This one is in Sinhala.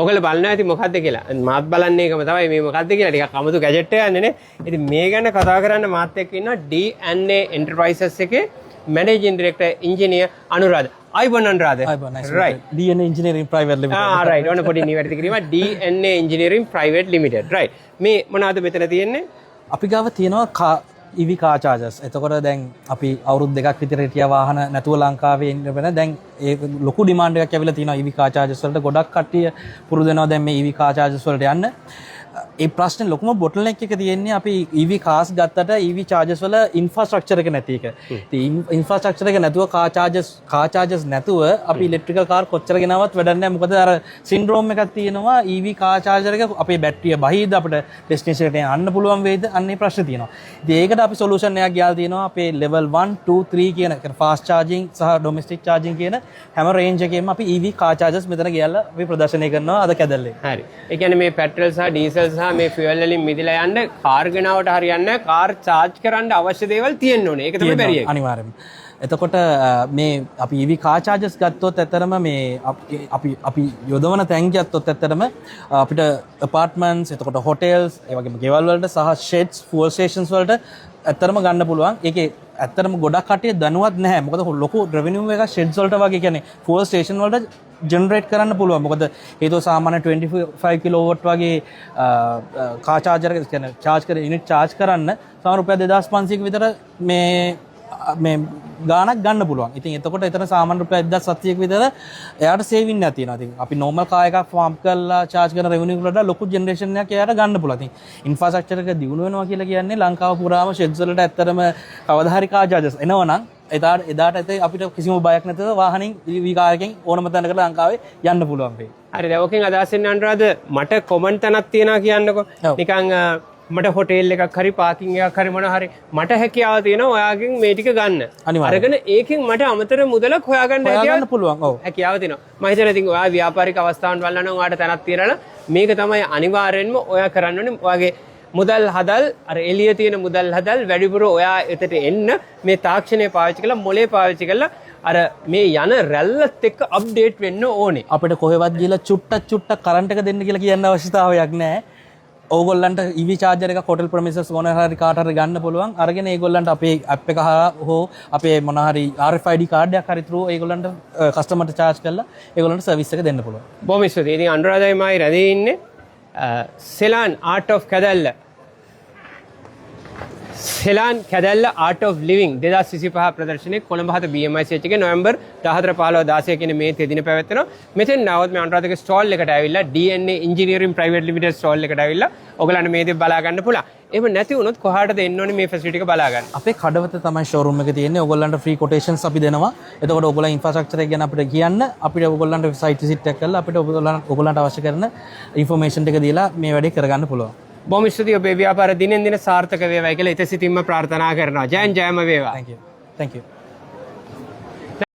ඔයගොල්ලෝ බලනවා ඉතින් මොකද්ද කියලා. මාත් බලන්නේ ඒකම තමයි මේ මොකද්ද කියලා ටිකක් අමුතු ගැජට් එකක් යන්නේ නේ. ඉතින් මේ ගැන කතා කරන්න මාත් එක්ක ඉන්නවා D&A Enterprises එකේ මැනේජින් ඩිරෙක්ටර් ඉංජිනේර් අනුරාධ. අයිබෝන් Anuradha. right. D&A Engineering Private Limited. right. ඔන්න පොඩි නිවැරදි කිරීමක් D&A Engineering Private Limited. right. මේ මොනවද මෙතන තියෙන්නේ? අපි ගාව තියෙනවා EV car chargers. එතකොට දැන් අපි අවුරුදු දෙකක් විතර හිටියා වාහන නැතුව ලංකාවේ ඉන්න වෙන දැන් ඒ ලොකු ඩිමාන්ඩ් එකක් ඇවිල්ලා තියෙනවා EV car chargers වලට. ගොඩක් කට්ටිය පුරුදු වෙනවා දැන් මේ EV car chargers වලට යන්න. ඒ ප්‍රශ්නේ ලොකුම bottleneck එක තියෙන්නේ අපි EV cars ගත්තට EV chargers වල infrastructure එක නැති එක. ඉතින් infrastructure එක නැතුව car chargers නැතුව අපි electrical car කොච්චර ගෙනාවත් වැඩක් නැහැ. මොකද අර syndrome එකක් තියෙනවා EV car charger එක අපේ බැටරිය බහිද අපිට destination එකට යන්න පුළුවන් වෙයිද? අන්න ඒ ප්‍රශ්නේ තියෙනවා. ඉතින් ඒකට අපි solution එකක් ගියාලා තියෙනවා. අපේ level 1 2 3 කියන fast charging සහ domestic charging කියන හැම range එකේම අපි EV car chargers මෙතන ගියාලා අපි ප්‍රදර්ශනය කරනවා අද කැදල්ලේ. හරි. ඒ කියන්නේ මේ petrol සහ diesel සහ මේ ෆියුවල් වලින් මිදලා යන්න කාර් ගෙනාවට හරියන්නේ නැහැ. කාර් charge කරන්න අවශ්‍ය දේවල් තියෙන්න ඕනේ. ඒක තමයි බැරි එක. අනිවාර්යයෙන්ම. එතකොට මේ අපි EV car chargers ගත්තොත් ඇත්තරම මේ අපි යොදවන තැන් ගත්තොත් ඇත්තරම අපිට apartments, එතකොට hotels, ඒ වගේම ගෙවල් වලට සහ sheds, fuel stations වලට ඇත්තරම ගන්න පුළුවන්. ඒකේ ඇත්තරම ගොඩක් කට්ටිය දැනුවත් නැහැ. මොකද ලොකු revenue එකක් sheds වලට වගේ කියන්නේ fuel station වලට ජෙනරේට් කරන්න පුළුවන්. මොකද හේතුව සාමාන්‍ය 25 කිලෝවොට් වගේ කාර් චාර්ජර් එක කියන්නේ charge කර unit charge කරන්න සමහර රුපියල් 2500ක විතර මේ ගාණක් ගන්න පුළුවන්. ඉතින් එතකොට එතන සාමාන්‍ය රුපියල් 1700ක විතර එයාට සේවින් එකක් තියෙනවා. ඉතින් අපි normal කාර් එකක් ෆාම් කරලා charge කරන revenue වලට ලොකු generation එකක් එයාට ගන්න පුළුවන්. ඉතින් infrastructure එක දියුණු වෙනවා කියලා කියන්නේ ලංකාව පුරාම sheds වලට ඇත්තටම කවදා හරි කාර් chargers එනවනම් එදාට අපිට කිසිම බයක් නැතුව වාහනින් EV කාර් එකෙන් ඕනම තැනකට ලංකාවේ යන්න පුළුවන් වෙයි. හරි. දැන් ඔකෙන් අදහස් වෙන්න අනුරාධ මට කොමන්ට් තැනක් තියනවා කියන්නකෝ. නිකන් මට හොටෙල් එකක් හරි පාකින් එකක් හරි මොනවා හරි මට හැකියාව තියෙනවා ඔයාගෙන් මේ ටික ගන්න. අරගෙන ඒකෙන් මට අමතර මුදලක් හොයාගන්න පුළුවන්. ඔව්. හැකියාව තියෙනවා. මම හිතනවා ඉතින් ඔයා ව්‍යාපාරික අවස්ථාවන් බලනවා නම් ඔයාට තැනක් තියනවා මේක තමයි අනිවාර්යෙන්ම ඔයා කරන්න ඕනේ. ඔයාගේ මුදල් හදල් අර එළිය තියෙන මුදල් හදල් වැඩිපුර ඔයා එතට එන්න මේ තාක්ෂණය පාවිච්චි කරලා මොලේ පාවිච්චි කරලා අර මේ යන රැල්ලත් එක්ක අප්ඩේට් වෙන්න ඕනේ. අපිට කොහෙවත් ගිහලා චුට්ටක් කරන්ට් එක දෙන්න කියලා කියන්න අවශ්‍යතාවයක් නැහැ. ඕගොල්ලන්ට EV charger එක hotel premises මොන හරි කාට හරි ගන්න පුළුවන්. අරගෙන ඒගොල්ලන්ට අපේ app එක හෝ අපේ මොන හරි RFID card එකක් හරි through ඒගොල්ලන්ට customer ට charge කරලා ඒගොල්ලන්ට service එක දෙන්න පුළුවන්. බොහොම ස්තුතියි. ඉතින් අනුරාධයි මයි රැඳී ඉන්නේ Seylan Art of කැදැල්ල Seylan කැදැල්ල Art of Living 2025 ප්‍රදර්ශනයේ Colombo හත BMICH එකේ නොවැම්බර් 14 15 16 කියන මේ තෙදින පැවැත්වෙනවා. මෙතෙන් නැවත මේ අනුරාධගේ ස්ටෝල් එකට ඇවිල්ලා D&A Engineering Private Limited stall එකට ඇවිල්ලා ඔයගලන්ට මේ දේ බලා ගන්න පුළුවන්. එහෙම නැති වුණොත් කොහාටද එන්න ඕනේ මේ ෆැසිලිටි එක බලා ගන්න? අපේ කඩවත තමයි ෂෝරූම් එක තියෙන්නේ. ඔයගලන්ට ෆ්‍රී කොටේෂන්ස් අපි දෙනවා. එතකොට ඔයගොල්ලන් ඉන්ෆ්‍රාස්ට්‍රක්චර් එක ගැන අපිට කියන්න අපිට ඔයගොල්ලන්ට සයිට් විසිට් එකක් කරලා අපිට ඔයගොල්ලන්ට අවශ්‍ය කරන ඉන්ෆර්මේෂන් ටික දීලා මේ වැඩේ කරගන්න පුළුවන්. බොහොම ස්තුතියි ඔබේ ව්‍යාපාර දිනෙන් දින සාර්ථක වේවායි කියලා ඉතසිතින්ම ප්‍රාර්ථනා කරනවා. ජයන් ජයම වේවා. Thank you.